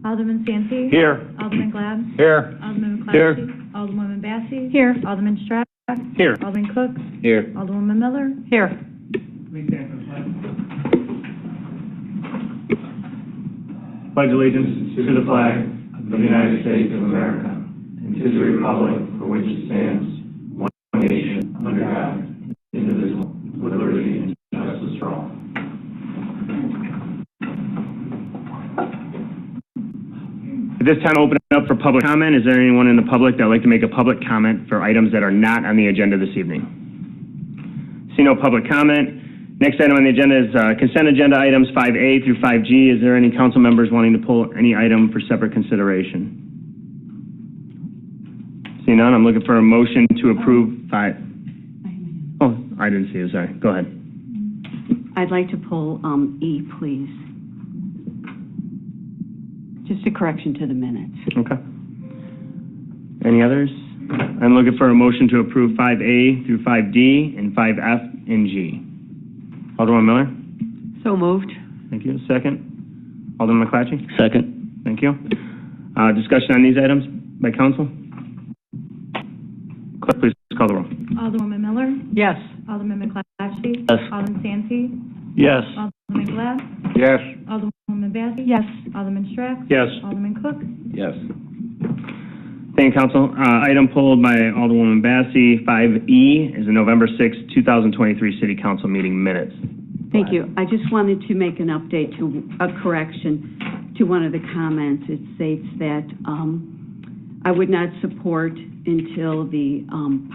Alderman Santee. Here. Alderman Glad. Here. Alderman McClatchy. Here. Alderwoman Bassey. Here. Alderman Strack. Here. Alderman Cook. Here. Alderwoman Miller. Here. Pledge allegiance to the flag of the United States of America and to the republic for which it stands, one nation, under God, indivisible, with liberty and justice for all. At this time, open it up for public comment. Is there anyone in the public that would like to make a public comment for items that are not on the agenda this evening? See no public comment. Next item on the agenda is consent agenda items 5A through 5G. Is there any council members wanting to pull any item for separate consideration? See none, I'm looking for a motion to approve 5. Oh, I didn't see you, sorry. Go ahead. I'd like to pull E, please. Just a correction to the minutes. Okay. Any others? I'm looking for a motion to approve 5A through 5D and 5F and G. Alderman Miller? So moved. Thank you. Second? Alderman McClatchy? Second. Thank you. Discussion on these items by council? Clerk, please call the roll. Alderwoman Miller. Yes. Alderman McClatchy. Yes. Alderman Santee. Yes. Alderman Glad. Yes. Alderwoman Bassey. Yes. Alderman Strack. Yes. Alderman Cook. Yes. Thank you, council. Item pulled by Alderwoman Bassey, 5E, is the November 6, 2023 City Council meeting minutes. Thank you. I just wanted to make an update to a correction to one of the comments. It states that I would not support until the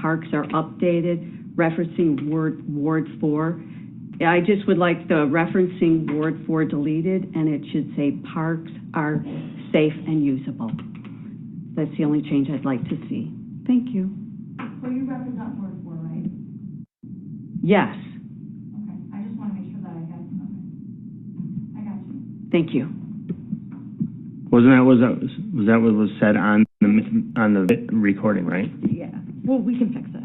parks are updated, referencing Ward 4. I just would like the referencing Ward 4 deleted, and it should say parks are safe and usable. That's the only change I'd like to see. Thank you. So you represent Ward 4, right? Yes. Okay. I just want to make sure that I had, okay. I got you. Thank you. Was that what was said on the recording, right? Yeah. Well, we can fix it.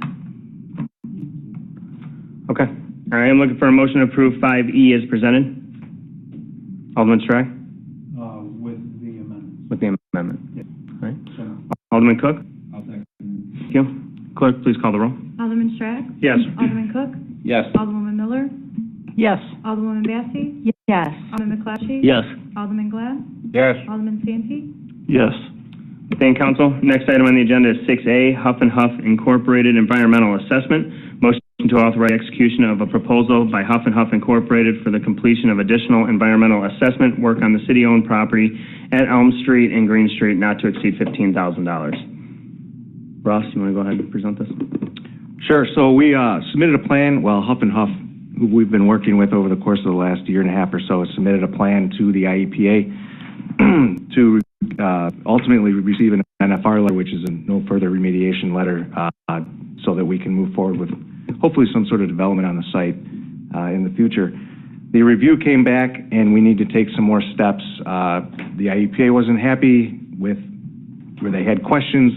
Okay. I am looking for a motion to approve 5E as presented. Alderman Strack? With the amendment. With the amendment. Yeah. All right. Alderman Cook? I'll second. Thank you. Clerk, please call the roll. Alderman Strack. Yes. Alderman Cook. Yes. Alderwoman Miller. Yes. Alderwoman Bassey. Yes. Alderman McClatchy. Yes. Alderman Glad. Yes. Alderman Santee. Yes. Thank you, council. Next item on the agenda is 6A, Huff and Huff Incorporated Environmental Assessment. Motion to authorize execution of a proposal by Huff and Huff Incorporated for the completion of additional environmental assessment work on the city-owned property at Elm Street and Green Street, not to exceed $15,000. Ross, you want to go ahead and present this? Sure. So we submitted a plan. Well, Huff and Huff, who we've been working with over the course of the last year and a half or so, submitted a plan to the IEPA to ultimately receive an NFR letter, which is a no further remediation letter, so that we can move forward with hopefully some sort of development on the site in the future. The review came back, and we need to take some more steps. The IEPA wasn't happy with where they had questions,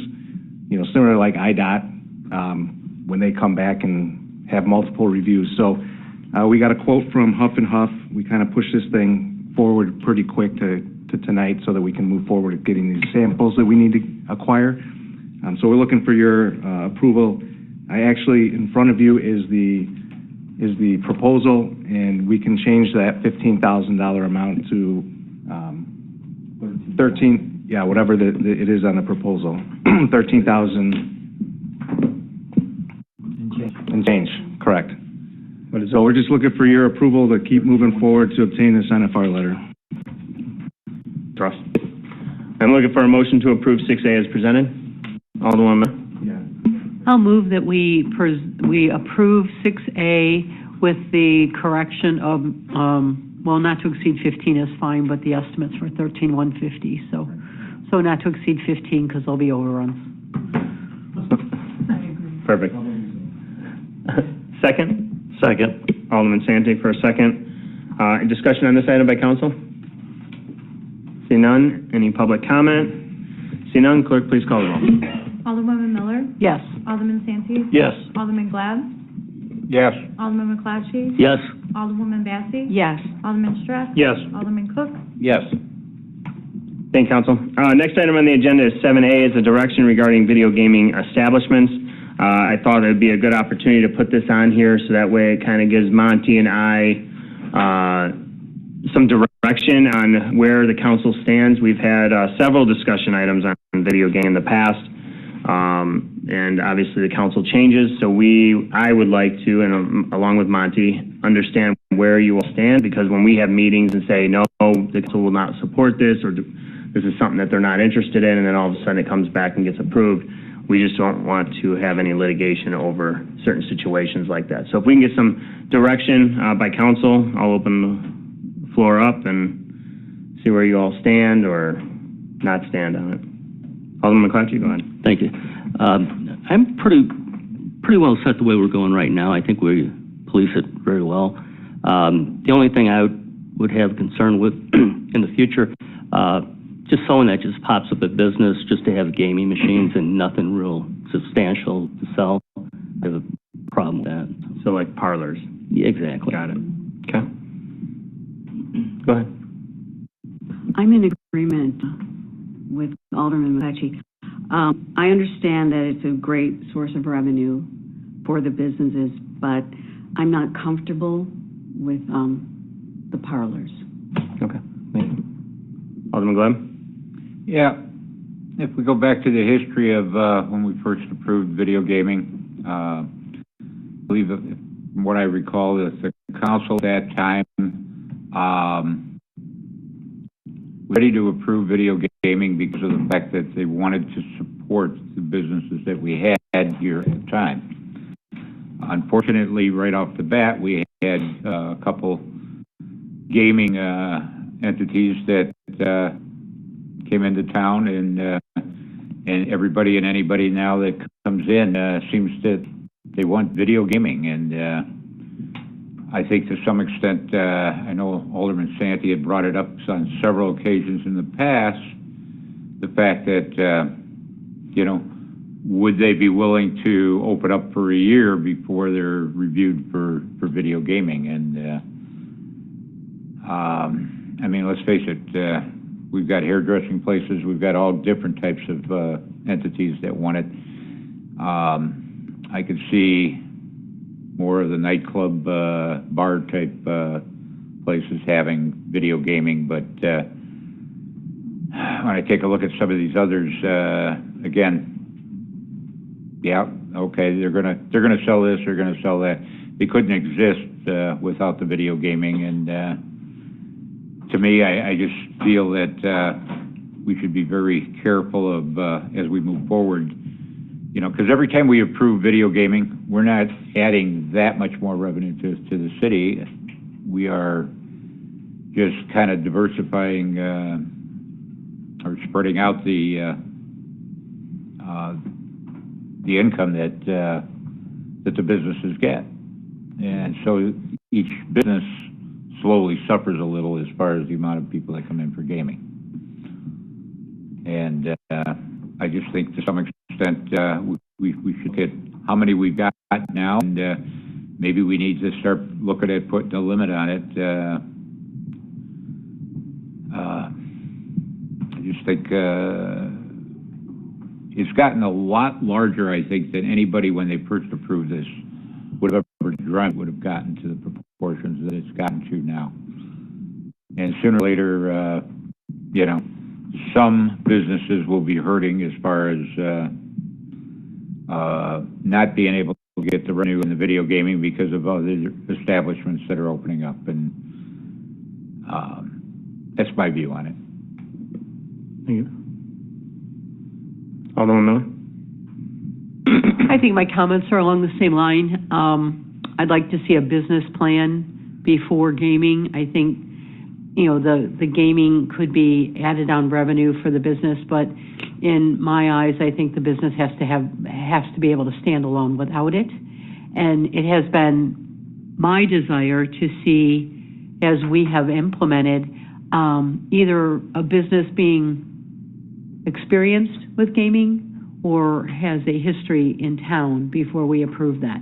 similar like IDOT, when they come back and have multiple reviews. So we got a quote from Huff and Huff. We kind of pushed this thing forward pretty quick to tonight so that we can move forward with getting these samples that we need to acquire. So we're looking for your approval. I actually, in front of you is the proposal, and we can change that $15,000 amount to 13, yeah, whatever it is on the proposal, 13,000 and change, correct. So we're just looking for your approval to keep moving forward to obtain this NFR letter. Ross. I'm looking for a motion to approve 6A as presented. Alderman Miller. I'll move that we approve 6A with the correction of, well, not to exceed 15 is fine, but the estimates for 13,150. So not to exceed 15 because there'll be overruns. Perfect. Second? Second. Alderman Santee for a second. Discussion on this item by council? See none. Any public comment? See none. Clerk, please call the roll. Alderwoman Miller. Yes. Alderman Santee. Yes. Alderman Glad. Yes. Alderman McClatchy. Yes. Alderwoman Bassey. Yes. Alderman Strack. Yes. Alderman Cook. Yes. Thank you, Council. Next item on the agenda is 7A, is a direction regarding video gaming establishments. I thought it would be a good opportunity to put this on here, so that way it kind of gives Monty and I some direction on where the council stands. We've had several discussion items on video game in the past, and obviously the council changes, so I would like to, and along with Monty, understand where you all stand, because when we have meetings and say, no, the council will not support this, or this is something that they're not interested in, and then all of a sudden it comes back and gets approved, we just don't want to have any litigation over certain situations like that. So if we can get some direction by council, I'll open the floor up and see where you all stand or not stand on it. Alderman McClatchy, go ahead. Thank you. I'm pretty well set the way we're going right now. I think we police it very well. The only thing I would have concern with in the future, just someone that just pops up a business just to have gaming machines and nothing real substantial to sell, I have a problem with that. So like parlors. Yeah, exactly. Got it. Okay. Go ahead. I'm in agreement with Alderman McClatchy. I understand that it's a great source of revenue for the businesses, but I'm not comfortable with the parlors. Okay. Thank you. Alderman Gleb? Yeah, if we go back to the history of when we first approved video gaming, I believe from what I recall, that the council at that time ready to approve video gaming because of the fact that they wanted to support the businesses that we had here at the time. Unfortunately, right off the bat, we had a couple gaming entities that came into town, and everybody and anybody now that comes in seems that they want video gaming. And I think to some extent, I know Alderman Santee had brought it up on several occasions in the past, the fact that, you know, would they be willing to open up for a year before they're reviewed for video gaming? And I mean, let's face it, we've got hairdressing places, we've got all different types of entities that want it. I could see more of the nightclub, bar type places having video gaming, but when I take a look at some of these others, again, yeah, okay, they're gonna sell this, they're gonna sell that. They couldn't exist without the video gaming, and to me, I just feel that we should be very careful of as we move forward. You know, because every time we approve video gaming, we're not adding that much more revenue to the city. We are just kind of diversifying or spreading out the income that the businesses get, and so each business slowly suffers a little as far as the amount of people that come in for gaming. And I just think to some extent we should look at how many we've got now, and maybe we need to start looking at putting a limit on it. I just think it's gotten a lot larger, I think, than anybody when they first approved this would have ever dreamt would have gotten to the proportions that it's gotten to now. And sooner or later, you know, some businesses will be hurting as far as not being able to get the revenue in the video gaming because of other establishments that are opening up, and that's my view on it. Thank you. Alderman Miller? I think my comments are along the same line. I'd like to see a business plan before gaming. I think, you know, the gaming could be added on revenue for the business, but in my eyes, I think the business has to be able to stand alone without it. And it has been my desire to see, as we have implemented, either a business being experienced with gaming or has a history in town before we approve that,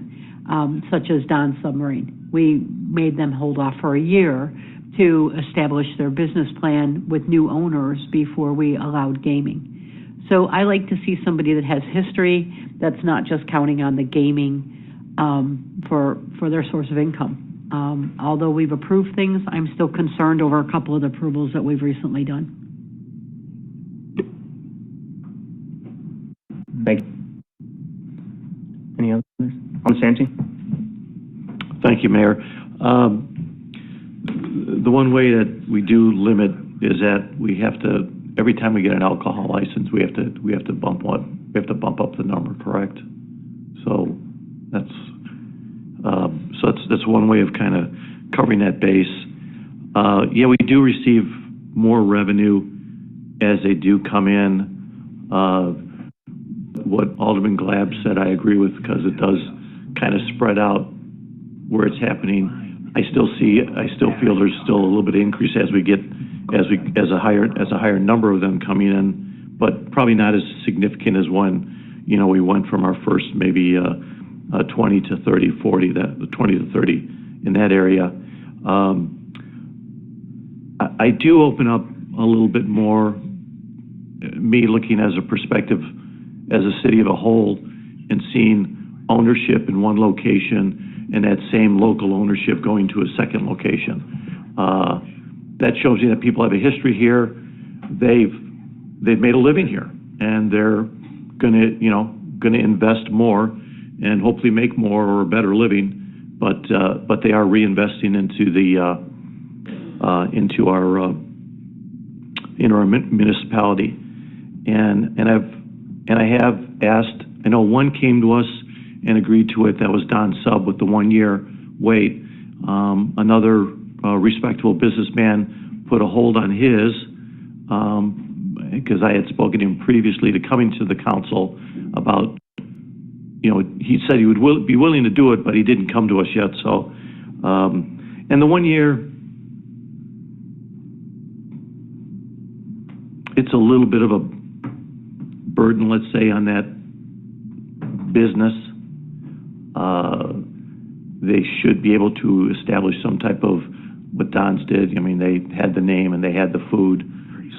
such as Don Submarine. We made them hold off for a year, to establish their business plan with new owners before we allowed gaming. So I like to see somebody that has history, that's not just counting on the gaming for their source of income. Although we've approved things, I'm still concerned over a couple of the approvals that we've recently done. Thank you. Any others? Santi? Thank you, Mayor. The one way that we do limit is that we have to, every time we get an alcohol license, we have to bump up the number, correct? So that's one way of kind of covering that base. Yeah, we do receive more revenue as they do come in. What Alderman Glab said, I agree with, because it does kind of spread out where it's happening. I still feel there's still a little bit of increase as a higher number of them coming in, but probably not as significant as when, we went from our first maybe 20 to 30, 40, 20 to 30 in that area. I do open up a little bit more, me looking as a perspective as a city of a whole and seeing ownership in one location and that same local ownership going to a second location. That shows you that people have a history here. They've made a living here, and they're gonna invest more and hopefully make more or a better living. But they are reinvesting into our municipality, and I have asked. I know one came to us and agreed to it. That was Don Sub with the 1 year wait. Another respectable businessman put a hold on his because I had spoken to him previously to coming to the council about, he said he would be willing to do it, but he didn't come to us yet. So, and the 1 year, it's a little bit of a burden, let's say, on that business. They should be able to establish some type of what Don's did. I mean, they had the name and they had the food.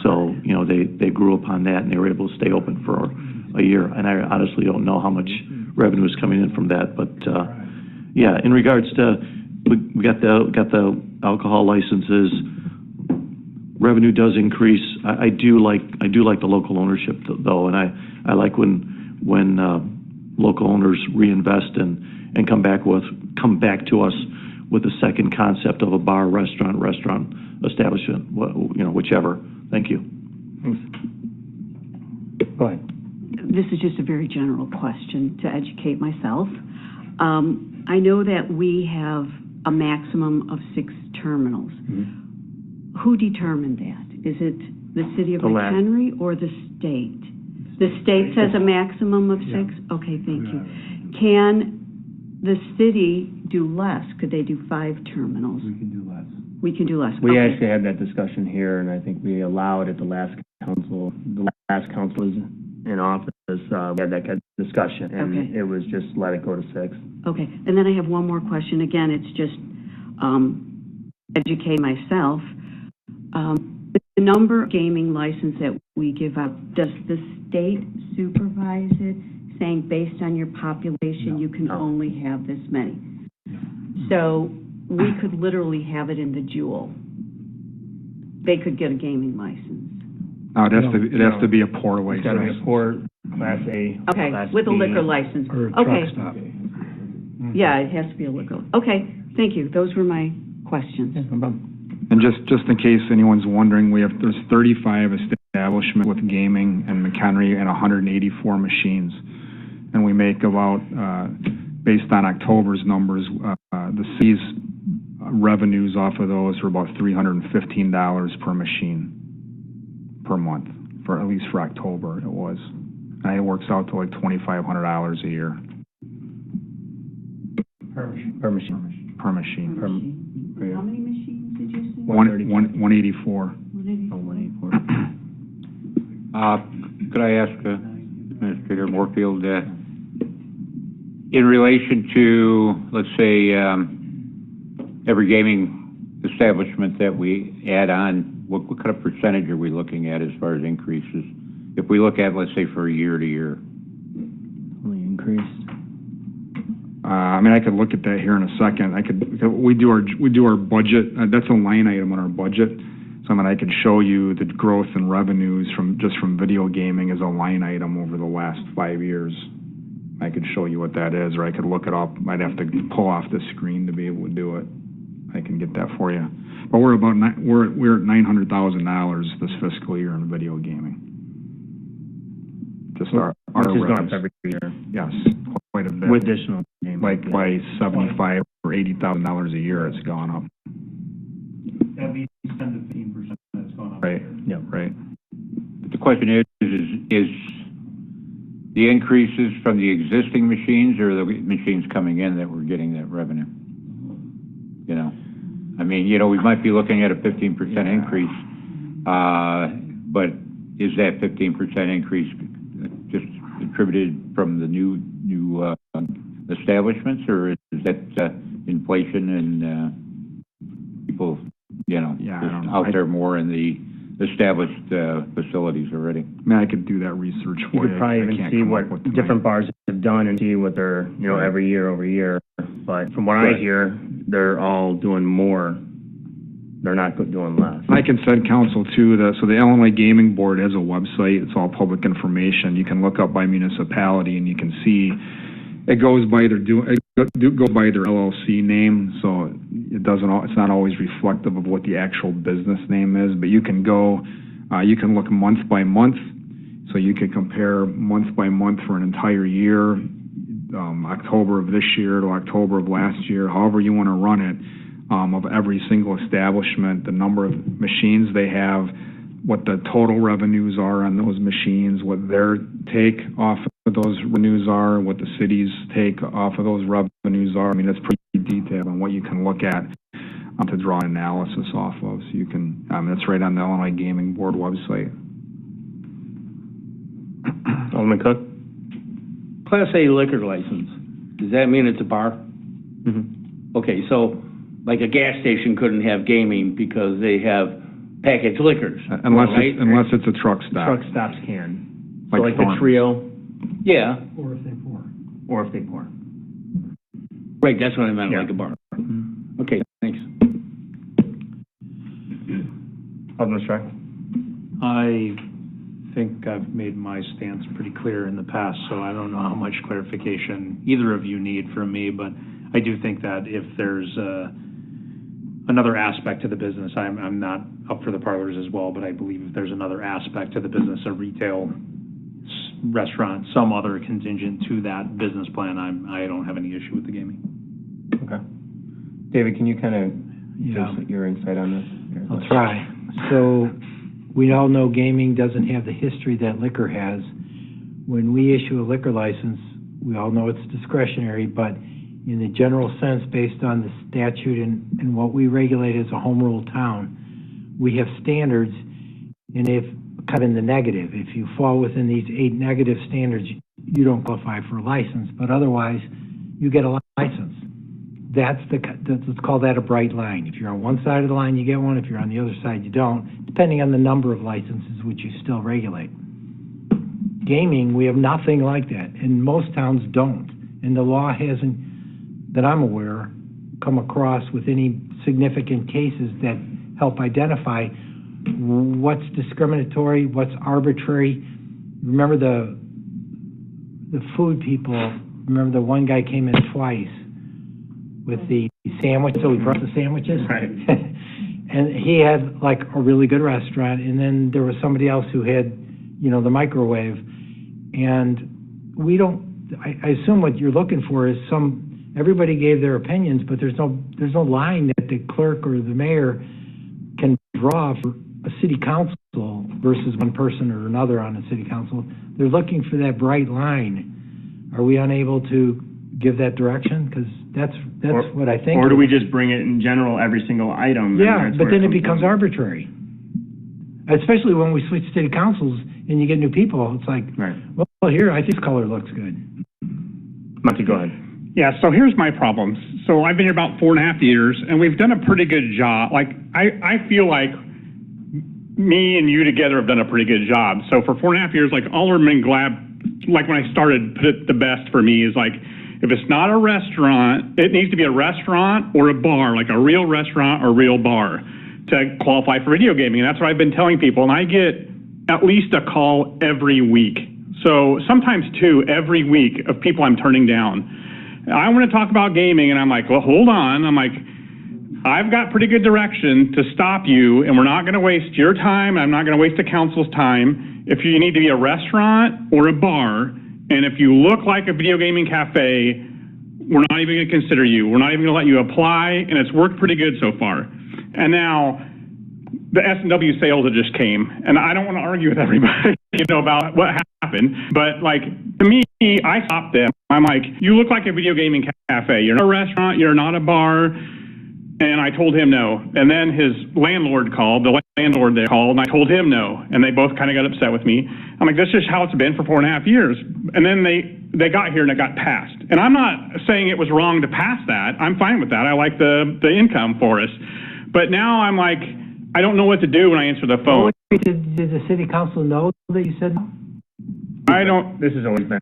So, they grew upon that and they were able to stay open for a year. And I honestly don't know how much revenue is coming in from that. But, yeah, in regards to, we got the alcohol licenses, revenue does increase. I do like the local ownership though. And I like when local owners reinvest and come back to us with a second concept of a bar, restaurant establishment, whichever. Thank you. Thanks. Go ahead. This is just a very general question to educate myself. I know that we have a maximum of 6 terminals. Mm-hmm. Who determined that? Is it the city of The lab. McHenry or the state? The state says a maximum of 6? Okay, thank you. Can the city do less? Could they do 5 terminals? We can do less. We can do less. We Okay. actually had that discussion here, and I think we allowed at the last council. The last council is in office. We had that discussion, and Okay. it was just let it go to 6. Okay, and then I have one more question. Again, it's just educate myself. The number of gaming license that we give out, does the state supervise it, saying based on your population, you can only have this many? So we could literally have it in the Jewel. They could get a gaming license. No, it has to be a pour It's got to be license. a Port Class A. Okay, Class with a B. liquor license. Or a truck Okay, stop. yeah, it has to be a liquor. Okay, thank you. Those were my questions. Yeah, no problem. And just in case anyone's wondering, there's 35 establishments with gaming and McHenry and 184 machines. And we make about, based on October's numbers, the city's revenues off of those are about $315 per machine per month, for at least for October it was. And it works out to like $2,500 a year. Per machine. Per machine. Per year. How many machines did you say? 184. 184. Could I ask Administrator Morefield, in relation to, let's say, every gaming establishment that we add on, what kind of percentage are we looking at as far as increases? If we look at, let's say, for year to year. I mean, I could look at that here in a second. We do our budget, that's a line item on our budget. So I mean, I could show you the growth in revenues from video gaming as a line item over the last 5 years. I could show you what that is, or I could look it up. I'd have to pull off the screen to be able to do it. I can get that for you. But we're at $900,000 this fiscal year in video gaming. Just our Which is going up revenues. every year. Yes, quite a bit. With additional gaming. Like by $75,000 or $80,000 a year, it's gone up. At least 10 to 15% that's going up. Right. Yep. Right. The question is the increases from the existing machines or the machines coming in that we're getting that revenue? You know, I mean, you know, we might be looking at a 15% increase, but is that 15% increase just attributed from the new establishments, or is that inflation and people, you know, Yeah, I just don't know. out there more in the established facilities already? I mean, I could do that research You for you. could probably I even can't see come what up with the different money. bars have done and see what they're, you know, every year over year. But from what I Right. hear, they're all doing more. They're not doing less. I can send council too, so the Illinois Gaming Board has a website. It's all public information. You can look up by municipality and you can see it goes by their LLC name, so it's not always reflective of what the actual business name is, but you can go, you can look month by month, so you can compare month by month for an entire year, October of this year to October of last year, however you want to run it, of every single establishment, the number of machines they have, what the total revenues are on those machines, what their take off of those revenues are, what the city's take off of those revenues are. I mean, it's pretty detailed on what you can look at to draw an analysis off of. So you can, it's right on the Illinois Gaming Board website. Alderman Cook? Class A liquor license, does that mean it's a bar? Mm-hmm. Okay, so like a gas station couldn't have gaming because they have packaged liquors, Unless right? it's a truck stop. Truck stops can. So Like like the Thornton's. trio, Yeah, or if they pour. right, that's what I meant, Yeah. like a bar. Okay, thanks. Alderman Strack? I think I've made my stance pretty clear in the past, so I don't know how much clarification either of you need from me, but I do think that if there's another aspect to the business, I'm not up for the parlors as well, but I believe if there's another aspect to the business, a retail restaurant, some other contingent to that business plan, I don't have any issue with the gaming. Okay. David, can you kind of Yeah. give your insight on this? I'll try. So, we all know gaming doesn't have the history that liquor has. When we issue a liquor license, we all know it's discretionary, but in the general sense, based on the statute and what we regulate as a home rule town, we have standards, and if, kind of in the negative, if you fall within these 8 negative standards, you don't qualify for a license, but otherwise, you get a license. Let's call that a bright line. If you're on one side of the line, you get one. If you're on the other side, you don't, depending on the number of licenses which you still regulate. Gaming, we have nothing like that, and most towns don't. And the law hasn't, that I'm aware, come across with any significant cases that help identify what's discriminatory, what's arbitrary. Remember the food people, remember the one guy came in twice with the sandwich, so we brought the sandwiches. Right. And he had like a really good restaurant, and then there was somebody else who had, the microwave. And we don't, I assume what you're looking for is everybody gave their opinions, but there's no line that the clerk or the mayor can draw for a city council versus one person or another on a city council. They're looking for that bright line. Are we unable to give that direction? Because that's what I think. Or do we just bring it in general, every single item? Yeah, but then it becomes arbitrary. Especially when we switch city councils and you get new people, it's like, Right. well, here, I think this color looks good. Monty, go ahead. Yeah, so here's my problem. so I've been here about 4.5 years, and we've done a pretty good job. Like, I feel like me and you together have done a pretty good job. So for 4.5 years, like, Alderman Glab, like when I started, put it the best for me is like, if it's not a restaurant, it needs to be a restaurant or a bar, like a real restaurant or real bar to qualify for video gaming. And that's what I've been telling people. And I get at least a call every week. So sometimes two every week of people I'm turning down. I want to talk about gaming, and I'm like, well, hold on. I'm like, I've got pretty good direction to stop you, and we're not going to waste your time. I'm not going to waste the council's time. If you need to be a restaurant or a bar, and if you look like a video gaming cafe, we're not even going to consider you. We're not even going to let you apply, and it's worked pretty good so far. And now the S&W sales that just came, and I don't want to argue with everybody, about what happened, but like, to me, I stopped them. I'm like, you look like a video gaming cafe. You're not a restaurant. You're not a bar. And I told him no. And then his landlord called, the landlord there called, and I told him no. And they both kind of got upset with me. I'm like, that's just how it's been for 4.5 years. And then they got here and it got passed. And I'm not saying it was wrong to pass that. I'm fine with that. I like the income for us. But now I'm like, I don't know what to do when I answer the phone. Did the city council know that you said no? I don't, this has always been,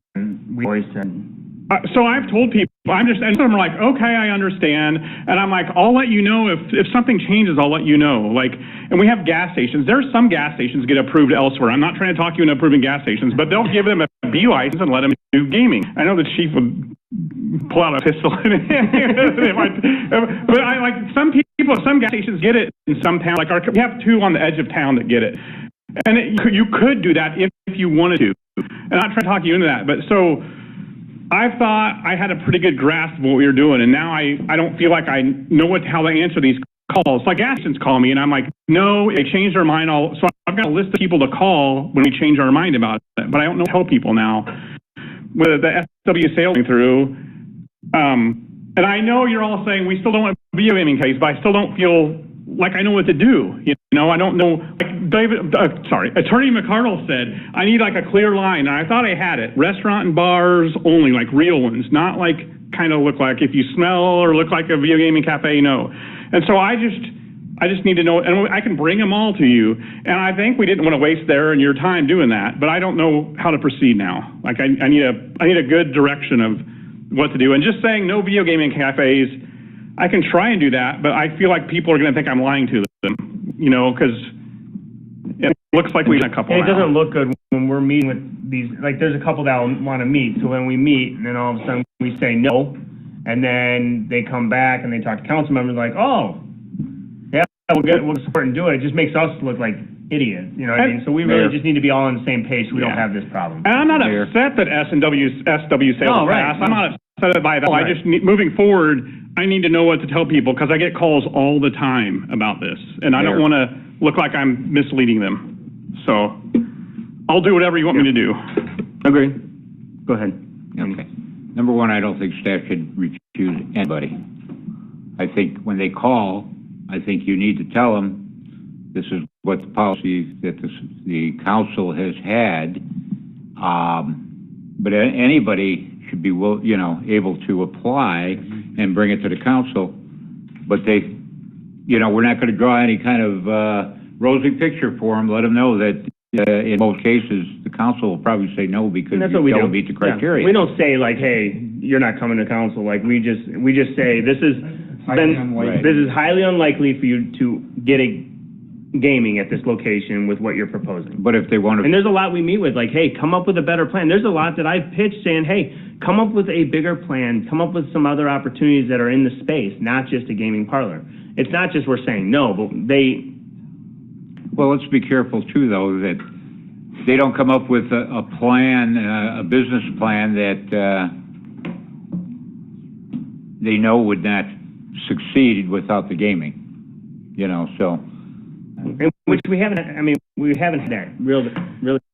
we always said. So I've told people, and some of them are like, okay, I understand. And I'm like, I'll let you know if something changes, I'll let you know. Like, and we have gas stations. There's some gas stations get approved elsewhere. I'm not trying to talk you into approving gas stations, but they'll give them a B license and let them do gaming. I know the chief would pull out a pistol. But I like some people, some gas stations get it in some towns. Like we have two on the edge of town that get it. And you could do that if you wanted to. And I'm not trying to talk you into that, but so I thought I had a pretty good grasp of what we were doing, and now I don't feel like I know how to answer these calls. Like gas stations call me, and I'm like, no, they changed their mind. So I've got a list of people to call when we change our mind about it, but I don't know how to tell people now. With the SW sale going through, and I know you're all saying we still don't want a video gaming case, but I still don't feel like I know what to do. I don't know. Like Attorney McCardle said, I need like a clear line, and I thought I had it. Restaurant and bars only, like real ones, not like kind of look like if you smell or look like a video gaming cafe, no. And so I just need to know, and I can bring them all to you. And I think we didn't want to waste their and your time doing that, but I don't know how to proceed now. Like I need a good direction of what to do. And just saying no video gaming cafes, I can try and do that, but I feel like people are going to think I'm lying to them, because it looks like we had a couple. And it doesn't look good when we're meeting with these, like there's a couple that want to meet, so when we meet, and then all of a sudden we say no, and then they come back and they talk to council members like, oh, yeah, we'll support and do it. It just makes us look like idiots, you know what I mean? So we really just need to be all on the same page so we don't have this problem. And I'm not upset that SW sales passed. I'm not upset by that. I just need, moving forward, I need to know what to tell people because I get calls all the time about this, and I don't want to look like I'm misleading them. So I'll do whatever you want me to do. Agreed. Go ahead. Okay. Number one, I don't think staff should refuse anybody. I think when they call, I think you need to tell them this is what the policy that the council has had. But anybody should be, able to apply and bring it to the council. But we're not going to draw any kind of rosy picture for them. Let them know that in most cases, the council will probably say no because you don't meet the criteria. Yeah. We don't say like, hey, you're not coming to council. Like we just say this is highly unlikely for you to get a gaming at this location with what you're proposing. But if they want to, and there's a lot we meet with, like, hey, come up with a better plan. There's a lot that I've pitched saying, hey, come up with a bigger plan, come up with some other opportunities that are in the space, not just a gaming parlor. It's not just we're saying no, but they. Well, let's be careful too, though, that they don't come up with a plan, a business plan that they know would not succeed without the gaming. So. Which we haven't. I mean, we haven't had that really.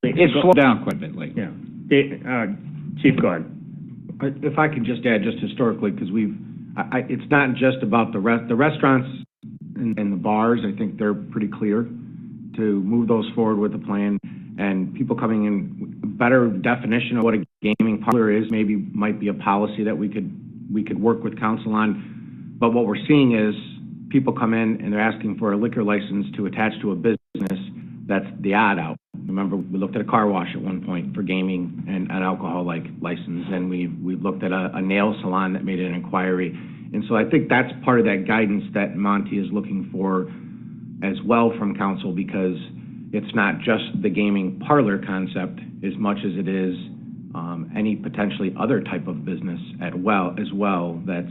It's slowed down quite a bit lately. Yeah. Chief, go ahead. If I could just add, just historically, because it's not just about the restaurants and the bars. I think they're pretty clear to move those forward with the plan, and people coming in, better definition of what a gaming parlor is. Maybe might be a policy that we could work with council on. But what we're seeing is people come in and they're asking for a liquor license to attach to a business that's the odd out. Remember, we looked at a car wash at one point for gaming and an alcohol-like license, and we looked at a nail salon that made an inquiry. And so I think that's part of that guidance that Monty is looking for as well from council, because it's not just the gaming parlor concept as much as it is any potentially other type of business as well that's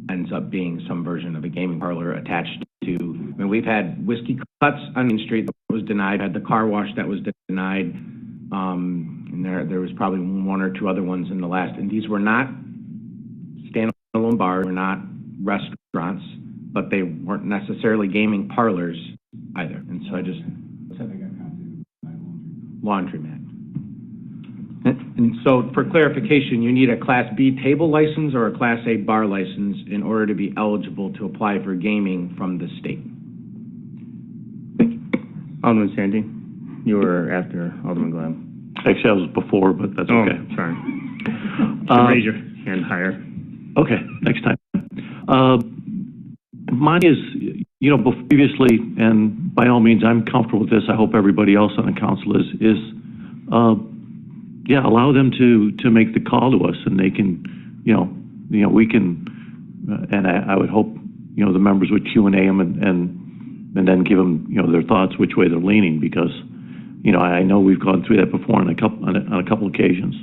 ends up being some version of a gaming parlor attached to. I mean, we've had Whiskey Cuts on Main Street that was denied, had the car wash that was denied, and there was probably one or two other ones in the last, and these were not standalone bars, were not restaurants, but they weren't necessarily gaming parlors either. And so I just, laundromat. And so for clarification, you need a Class B table license or a Class A bar license in order to be eligible to apply for gaming from the state. Thank you. Alderman Sandy, you were after Alderman Glab. Actually, I was before, but that's okay. Oh, sorry. Raise your hand higher. Okay, next time. Mine is, previously, and by all means, I'm comfortable with this. I hope everybody else on the council is allow them to make the call to us, and they can, we can, and I would hope, the members would Q&A them and then give them, their thoughts, which way they're leaning, because, I know we've gone through that before on a couple occasions.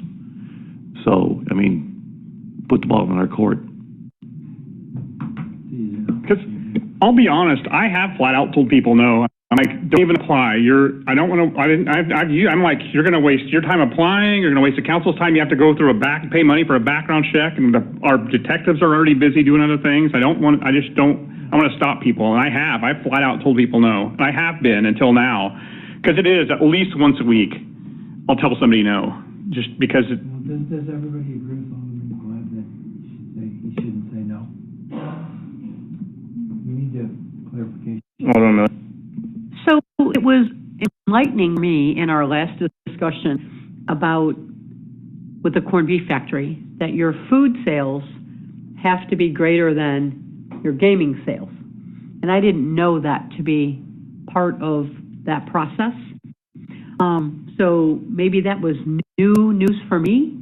So, I mean, put the ball in our court. Because I'll be honest, I have flat out told people no. I'm like, don't even apply. I'm like, you're going to waste your time applying. You're going to waste the council's time. You have to go through pay money for a background check, and our detectives are already busy doing other things. I want to stop people, and I've flat out told people no, and I have been until now, because it is at least once a week I'll tell somebody no, just because it. Does everybody agree with Alderman Glad that he shouldn't say no? We need to clarification. Alderman Miller. So it was enlightening me in our last discussion about, with the corned beef factory, that your food sales have to be greater than your gaming sales. And I didn't know that to be part of that process. So maybe that was new news for me.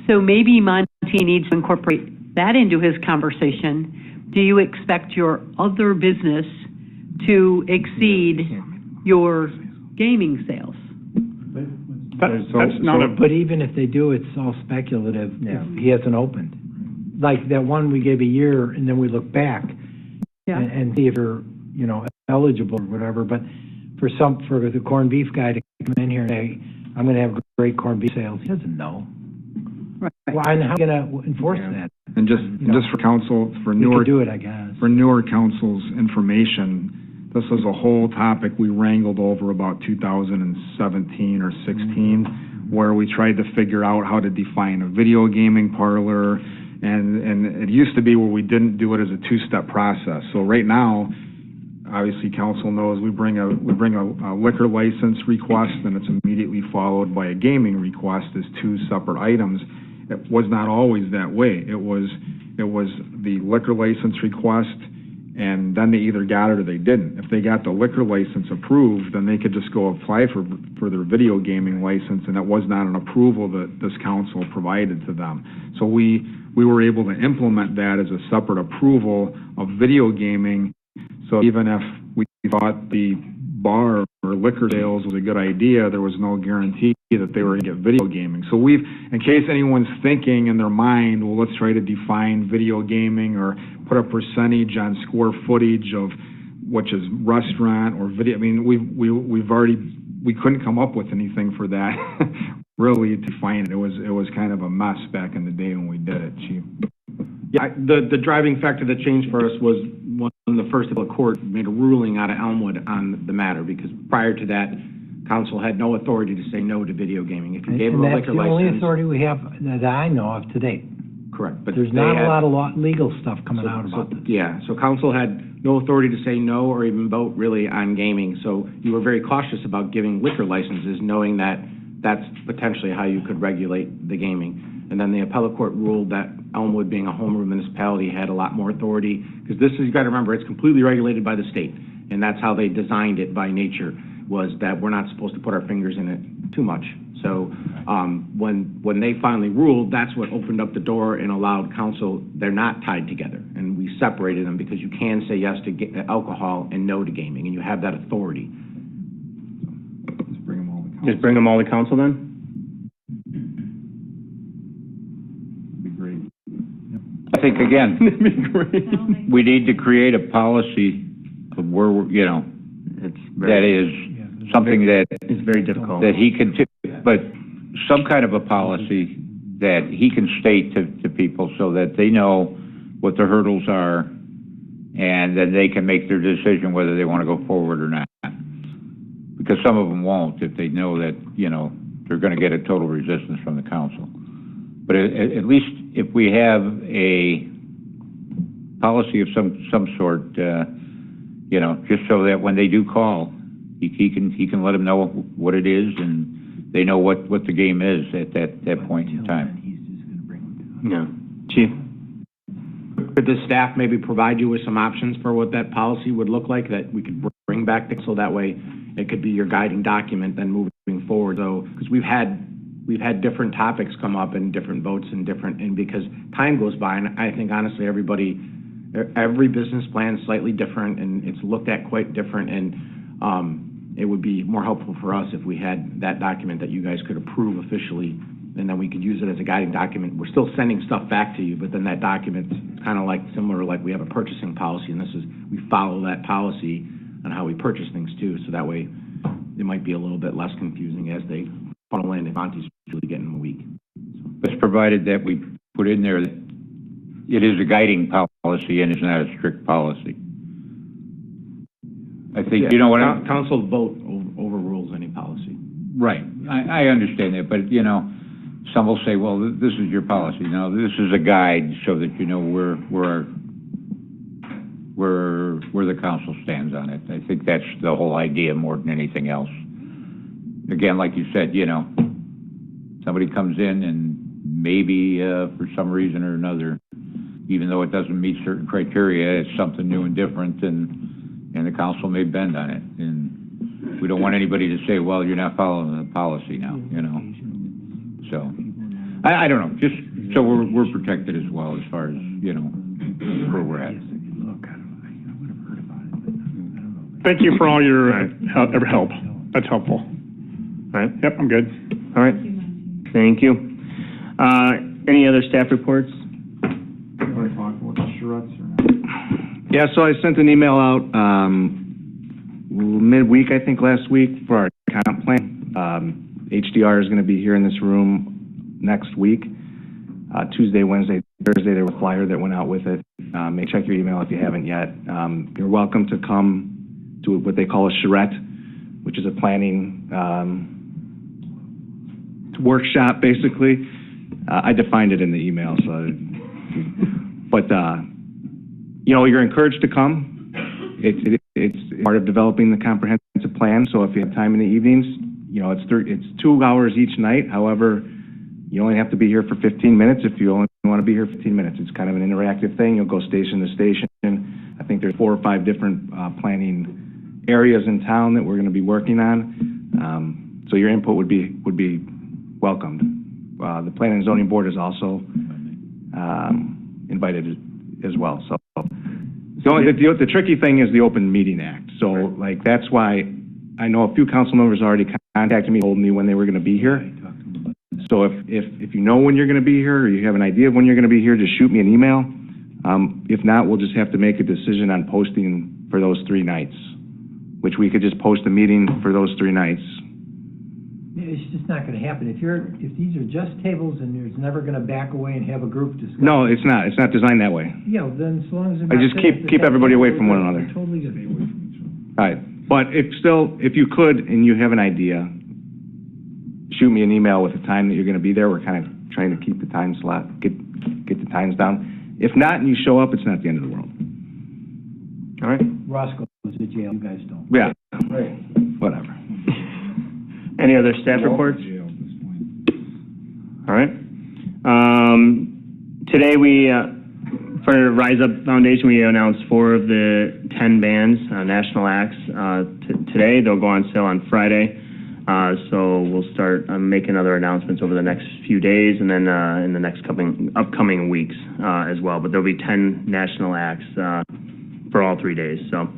So maybe Monty needs to incorporate that into his conversation. Do you expect your other business to exceed your gaming sales? But even if they do, it's all speculative if he hasn't opened. Like that one we gave a year, and then we look back and see if you're, eligible or whatever. But for the corned beef guy to come in here and say, I'm going to have great corned beef sales, he doesn't know. Right. Well, and how are you going to enforce that? And just for council, for We newer, could do it, I guess. for newer council's information, this was a whole topic we wrangled over about 2017 or 16, where we tried to figure out how to define a video gaming parlor, and it used to be where we didn't do it as a two-step process. So right now, obviously council knows we bring a liquor license request, and it's immediately followed by a gaming request as two separate items. It was not always that way. It was the liquor license request, and then they either got it or they didn't. If they got the liquor license approved, then they could just go apply for their video gaming license, and it was not an approval that this council provided to them. So we were able to implement that as a separate approval of video gaming. So even if we thought the bar or liquor sales was a good idea, there was no guarantee that they were going to get video gaming. So in case anyone's thinking in their mind, well, let's try to define video gaming or put a percentage on square footage of which is restaurant or video. I mean, we couldn't come up with anything for that really to define it. It was kind of a mess back in the day when we did it, Chief. Yeah, the driving factor that changed for us was when the first appellate court made a ruling out of Elmwood on the matter, because prior to that, council had no authority to say no to video gaming. If you gave them a liquor license. And that's the only authority we have that I know of to date. Correct. But there's not a lot of legal stuff coming out about this. Yeah, so council had no authority to say no or even vote really on gaming. So you were very cautious about giving liquor licenses, knowing that that's potentially how you could regulate the gaming. And then the appellate court ruled that Elmwood, being a home rule municipality, had a lot more authority, because this is, you gotta remember, it's completely regulated by the state, and that's how they designed it by nature, was that we're not supposed to put our fingers in it too much. So, when they finally ruled, that's what opened up the door and allowed council, they're not tied together, and we separated them, because you can say yes to alcohol and no to gaming, and you have that authority. Just bring them all to council. Just bring them all to council then? That'd be great. I think, again, That'd be great. we need to create a policy of where, you know, It's that is something that It's very difficult. that he can, but some kind of a policy that he can state to people so that they know what the hurdles are, and then they can make their decision whether they want to go forward or not. Because some of them won't if they know that, you know, they're going to get a total resistance from the council. But at least if we have a policy of some sort, you know, just so that when they do call, he can let them know what it is, and they know what the game is at that point in time. Yeah. Chief? Could the staff maybe provide you with some options for what that policy would look like that we could bring back, so that way it could be your guiding document then moving forward, though? Because we've had different topics come up and different votes and because time goes by, and I think honestly every business plan is slightly different, and it's looked at quite different, and it would be more helpful for us if we had that document that you guys could approve officially, and then we could use it as a guiding document. We're still sending stuff back to you, but then that document's kind of like similar, like we have a purchasing policy, and we follow that policy on how we purchase things too, so that way it might be a little bit less confusing as they funnel in, and Monty's usually getting them a week. It's provided that we put in there that it is a guiding policy and it's not a strict policy. I think, you know what, Council vote overrules any policy. right, I understand that, but, you know, some will say, well, this is your policy. No, this is a guide so that you know where the council stands on it. I think that's the whole idea more than anything else. Again, like you said, you know, somebody comes in and maybe for some reason or another, even though it doesn't meet certain criteria, it's something new and different, and the council may bend on it. And we don't want anybody to say, well, you're not following the policy now, you know. So, I don't know, just so we're protected as well as far as, you know, where we're at. Thank you for all your help. That's helpful. All right. Yep, I'm good. All right. Thank you. Any other staff reports? You want to talk about the charrettes or not? Yeah, so I sent an email out midweek, I think, last week for our comp plan. HDR is going to be here in this room next week, Tuesday, Wednesday, Thursday. There was a flyer that went out with it. Maybe check your email if you haven't yet. You're welcome to come to what they call a charrette, which is a planning workshop, basically. I defined it in the email, but you know, you're encouraged to come. It's part of developing the comprehensive plan. So if you have time in the evenings, you know, it's 2 hours each night. However, you only have to be here for 15 minutes if you only want to be here 15 minutes. It's kind of an interactive thing. You'll go station to station. I think there's 4 or 5 different planning areas in town that we're going to be working on. So your input would be welcomed. The Planning and Zoning Board is also invited as well. So the tricky thing is the Open Meeting Act. So like that's why I know a few council members already contacted me, told me when they were going to be here. So if you know when you're going to be here, or you have an idea of when you're going to be here, just shoot me an email. If not, we'll just have to make a decision on posting for those 3 nights, which we could just post a meeting for those 3 nights. It's just not gonna happen. If these are just tables and there's never gonna back away and have a group discussion. No, it's not. It's not designed that way. Yeah, then as long as. I just keep everybody away from one another. Totally good. All right, but if you could, and you have an idea, shoot me an email with the time that you're going to be there. We're kind of trying to keep the time slot, get the times down. If not, and you show up, it's not the end of the world. All right. Roscoe goes to jail, you guys don't. Yeah. Right. Whatever. Any other staff reports? All right. Today, for Rise Up Foundation, we announced 4 of the 10 bands, national acts, today. They'll go on sale on Friday. So we'll start making other announcements over the next few days and then in the next upcoming weeks as well. But there'll be 10 national acts for all 3 days. So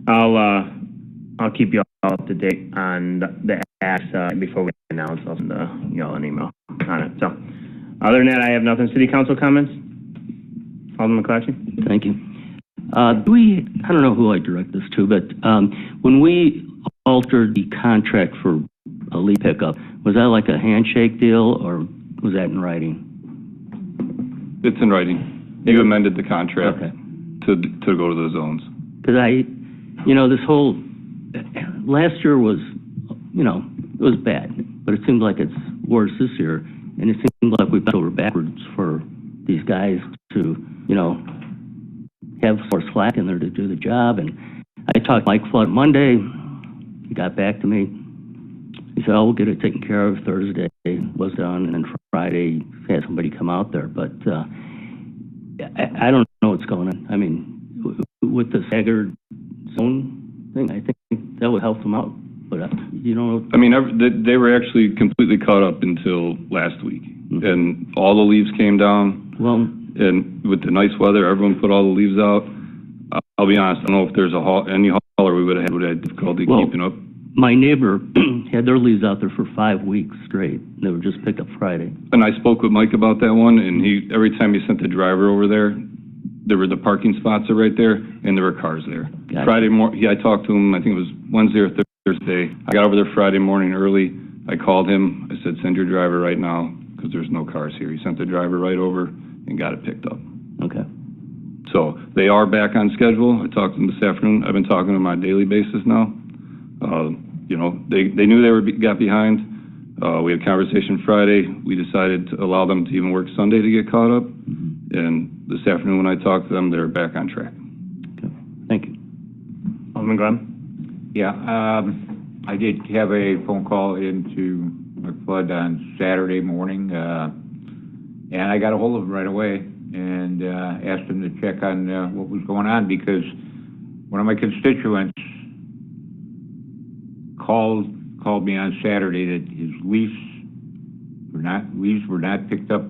I'll keep you all up to date on the acts before we announce. I'll send you all an email on it. So other than that, I have nothing. City Council comments? Alderman McClatchy? Thank you. I don't know who I direct this to, but when we altered the contract for a leaf pickup, was that like a handshake deal, or was that in writing? It's in writing. You amended the contract to go to the zones. Because this whole, last year was, it was bad, but it seems like it's worse this year, and it seems like we've bent over backwards for these guys to, have more slack in there to do the job. And I talked to Mike Flood Monday. He got back to me. He said, we'll get it taken care of Thursday. Was done, and then Friday had somebody come out there. But I don't know what's going on. I mean, with the staggered zone thing, I think that would help them out. But I mean, they were actually completely caught up until last week, and all the leaves came down. Well, and with the nice weather, everyone put all the leaves out. I'll be honest, I don't know if there's any hauler we would have had difficulty keeping up. My neighbor had their leaves out there for 5 weeks straight. They were just picked up Friday. And I spoke with Mike about that one, and every time he sent the driver over there were the parking spots are right there, and there were cars there. Gotcha. Friday morning, I talked to him, I think it was Wednesday or Thursday. I got over there Friday morning early. I called him. I said, send your driver right now, because there's no cars here. He sent the driver right over and got it picked up. Okay. So they are back on schedule. I talked to them this afternoon. I've been talking to them on a daily basis now. They knew they got behind. We had a conversation Friday. We decided to allow them to even work Sunday to get caught up. And this afternoon when I talked to them, they're back on track. Okay. Thank you. Alderman Glenn? Yeah, I did have a phone call into McFlood on Saturday morning, and I got a hold of him right away and asked him to check on what was going on, because one of my constituents called me on Saturday that his leaves were not picked up,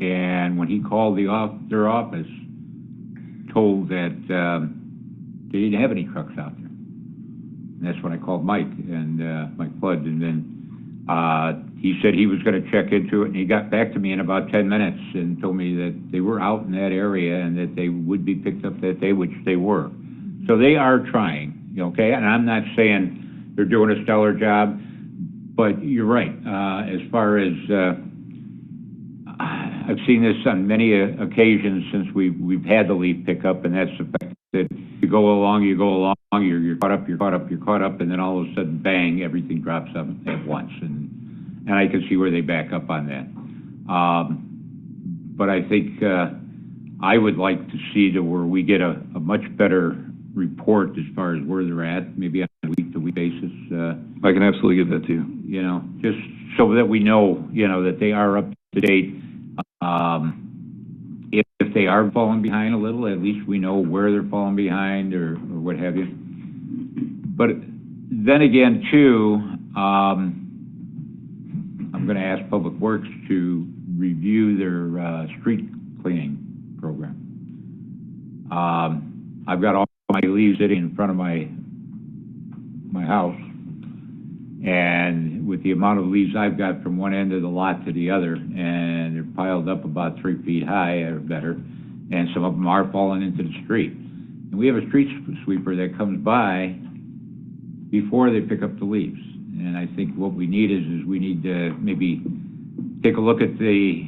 and when he called their office, told that they didn't have any trucks out there. And that's when I called Mike Flood, and then he said he was going to check into it, and he got back to me in about 10 minutes and told me that they were out in that area and that they would be picked up that day, which they were. So they are trying, okay? And I'm not saying they're doing a stellar job, but you're right. As far as I've seen this on many occasions since we've had the leaf pickup, and that's the fact that you go along, you're caught up, and then all of a sudden, bang, everything drops up at once, and I can see where they back up on that. But I think I would like to see to where we get a much better report as far as where they're at, maybe on a week-to-week basis. I can absolutely give that to you. Just so that we know, that they are up to date. If they are falling behind a little, at least we know where they're falling behind or what have you. But then again, too, I'm going to ask Public Works to review their street cleaning program. I've got all my leaves sitting in front of my house, and with the amount of leaves I've got from one end of the lot to the other, and they're piled up about 3 feet high or better, and some of them are falling into the street. And we have a street sweeper that comes by before they pick up the leaves. And I think what we need is we need to maybe take a look at the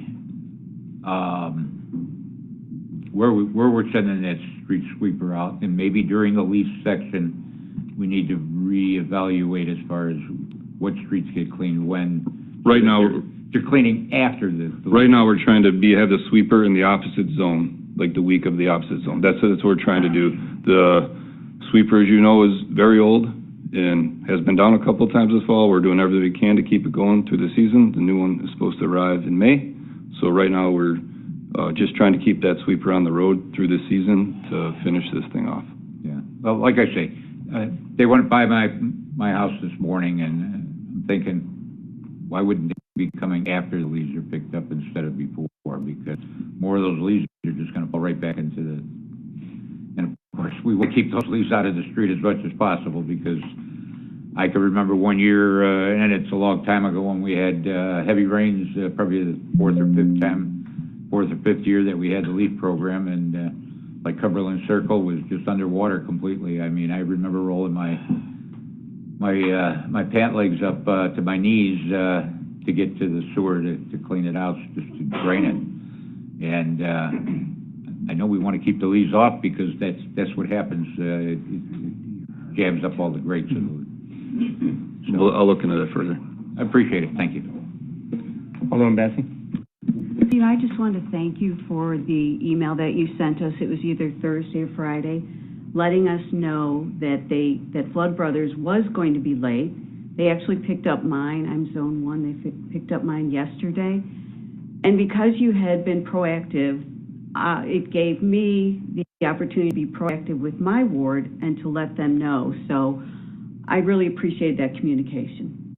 where we're sending that street sweeper out, and maybe during the leaf section we need to reevaluate as far as what streets get cleaned when. Right now, they're cleaning after the right now we're trying to have the sweeper in the opposite zone, like the week of the opposite zone. That's what we're trying to do. The sweeper, as you know, is very old and has been down a couple of times this fall. We're doing everything we can to keep it going through the season. The new one is supposed to arrive in May. So right now we're just trying to keep that sweeper on the road through the season to finish this thing off. Yeah, well, like I say, they went by my house this morning, and I'm thinking, why wouldn't they be coming after the leaves are picked up instead of before? Because more of those leaves are just gonna fall right back into the, and of course, we will keep those leaves out of the street as much as possible, because I can remember one year, and it's a long time ago, when we had heavy rains, probably the fourth or fifth year that we had the leaf program, and like Cumberland Circle was just underwater completely. I mean, I remember rolling my pant legs up to my knees to get to the sewer to clean it out, just to drain it. And I know we want to keep the leaves off, because that's what happens. It jams up all the grates. So I'll look into that further. I appreciate it. Thank you. Alderman Bessie? Steve, I just want to thank you for the email that you sent us. It was either Thursday or Friday, letting us know that Flood Brothers was going to be late. They actually picked up mine. I'm Zone 1. They picked up mine yesterday. And because you had been proactive, it gave me the opportunity to be proactive with my ward and to let them know. So I really appreciate that communication.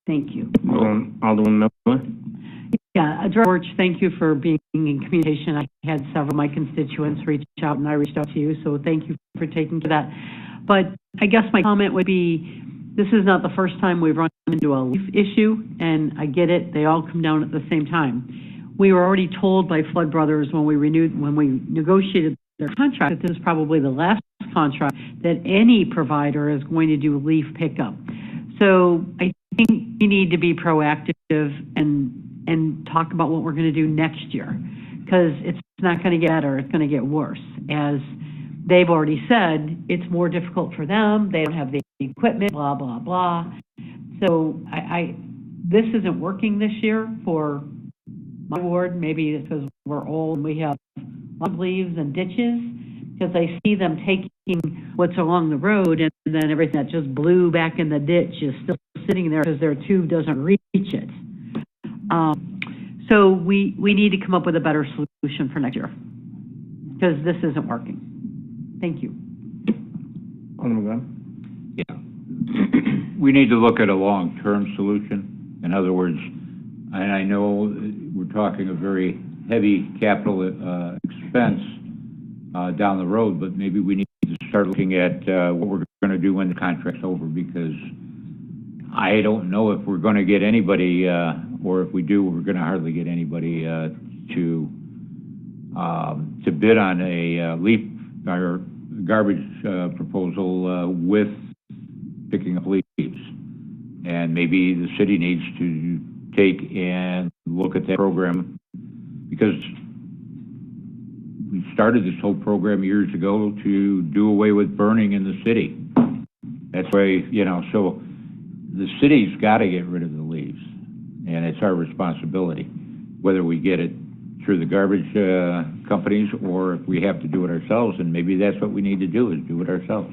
Thank you. Alderman Miller? Yeah, George, thank you for being in communication. I had several of my constituents reach out, and I reached out to you, so thank you for taking to that. But I guess my comment would be, this is not the first time we've run into a leaf issue, and I get it, they all come down at the same time. We were already told by Flood Brothers when we negotiated their contract, that this is probably the last contract that any provider is going to do leaf pickup. So I think we need to be proactive and talk about what we're going to do next year, because it's not going to get better, it's going to get worse. As they've already said, it's more difficult for them, they don't have the equipment, blah, blah, blah. So this isn't working this year for my ward. Maybe it's because we're old and we have lots of leaves and ditches, because I see them taking what's along the road, and then everything that just blew back in the ditch is still sitting there because their tube doesn't reach it. So we need to come up with a better solution for next year, because this isn't working. Thank you. Yeah. We need to look at a long-term solution. In other words, and I know we're talking a very heavy capital expense down the road, but maybe we need to start looking at what we're going to do when the contract's over, because I don't know if we're going to get anybody, or if we do, we're going to hardly get anybody to bid on a leaf or garbage proposal with picking up leaves. And maybe the city needs to take and look at that program, because we started this whole program years ago to do away with burning in the city. That's why, so the city's got to get rid of the leaves, and it's our responsibility, whether we get it through the garbage companies or if we have to do it ourselves, and maybe that's what we need to do, is do it ourselves.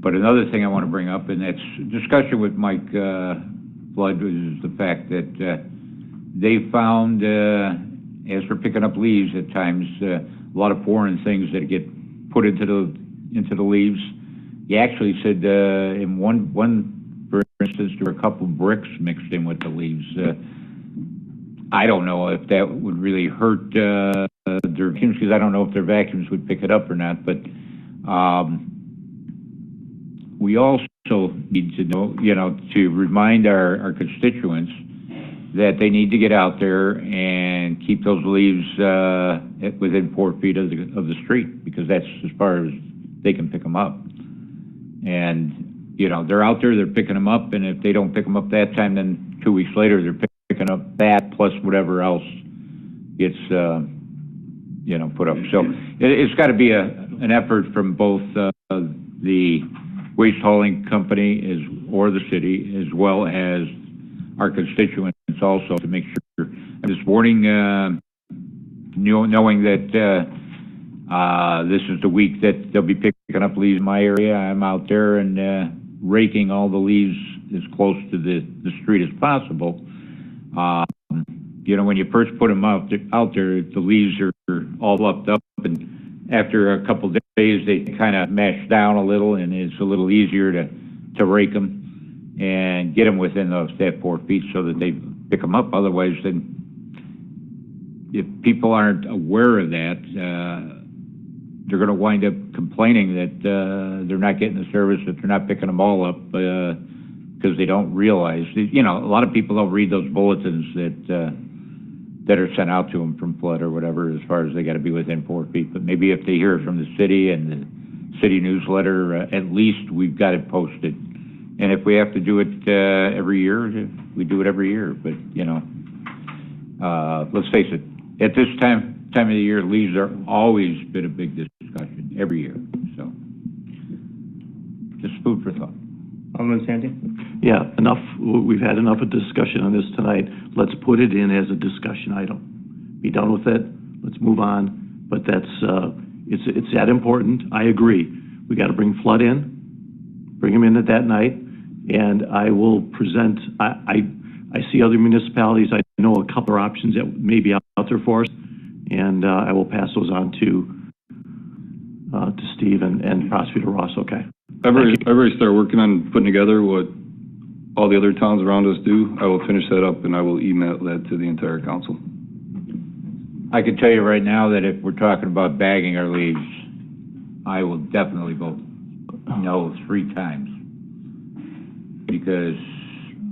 But another thing I want to bring up, and that's discussion with Mike Flood, is the fact that they found, as we're picking up leaves at times, a lot of foreign things that get put into the leaves. He actually said in one for instance, there were a couple bricks mixed in with the leaves. I don't know if that would really hurt their vacuums, because I don't know if their vacuums would pick it up or not. But we also need to know, to remind our constituents that they need to get out there and keep those leaves within 4 feet of the street, because that's as far as they can pick them up. And they're out there, they're picking them up, and if they don't pick them up that time, then 2 weeks later, they're picking up that plus whatever else gets, put up. So it's got to be an effort from both the waste hauling company or the city, as well as our constituents also, to make sure. This morning, knowing that this is the week that they'll be picking up leaves in my area, I'm out there and raking all the leaves as close to the street as possible. you know, when you first put them out there, the leaves are all fluffed up, and after a couple days, they kind of mash down a little, and it's a little easier to rake them and get them within that 4 feet so that they pick them up. Otherwise, then, if people aren't aware of that, they're going to wind up complaining that they're not getting the service, that they're not picking them all up because they don't realize. You know, a lot of people don't read those bulletins that are sent out to them from flood or whatever, as far as they got to be within 4 feet. But maybe if they hear it from the city and the city newsletter, at least we've got it posted. And if we have to do it every year, we do it every year. But, you know, let's face it, at this time of the year, leaves are always been a big discussion, every year. So, just food for thought. Alderman Santi? Yeah, enough, we've had enough of discussion on this tonight. Let's put it in as a discussion item. Be done with it, let's move on. But that's, it's that important, I agree. We gotta bring flood in, bring them in at that night, and I will present, I see other municipalities, I know a couple of options that may be out there for us, and I will pass those on to Steve and Prosecutor Ross, okay? I've already started working on putting together what all the other towns around us do. I will finish that up, and I will email that to the entire council. I can tell you right now that if we're talking about bagging our leaves, I will definitely vote no 3 times. Because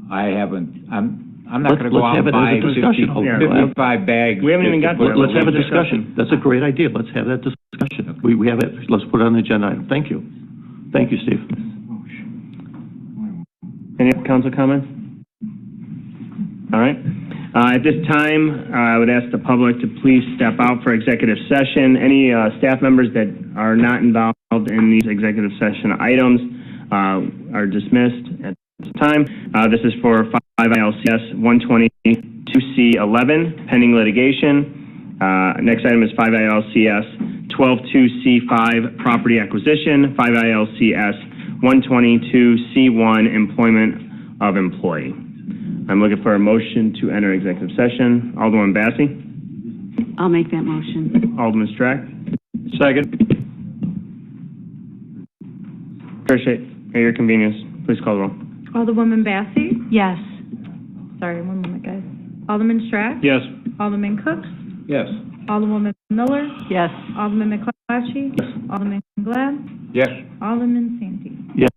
I'm not going to go out and buy 55 bags. We haven't even got to that. Let's have a discussion. That's a great idea. Let's have that discussion. Okay. We have it, let's put it on the agenda item. Thank you. Thank you, Steve. Any council comments? All right. At this time, I would ask the public to please step out for executive session. Any staff members that are not involved in these executive session items are dismissed at this time. This is for 5 ILCS 122C11, pending litigation. Next item is 5 ILCS 122C5, property acquisition. 5 ILCS 122C1, employment of employee. I'm looking for a motion to enter executive session. Alderman Bassey? I'll make that motion. Alderman Strack? Second. Appreciate at your convenience. Please call the roll. Alderwoman Bassey? Yes. Sorry, one moment, guys. Alderman Strack? Yes. Alderman Cooks? Yes. Alderwoman Miller? Yes. Alderman McClatchy? Alderman Glad? Yes. Alderman Santee? Yes.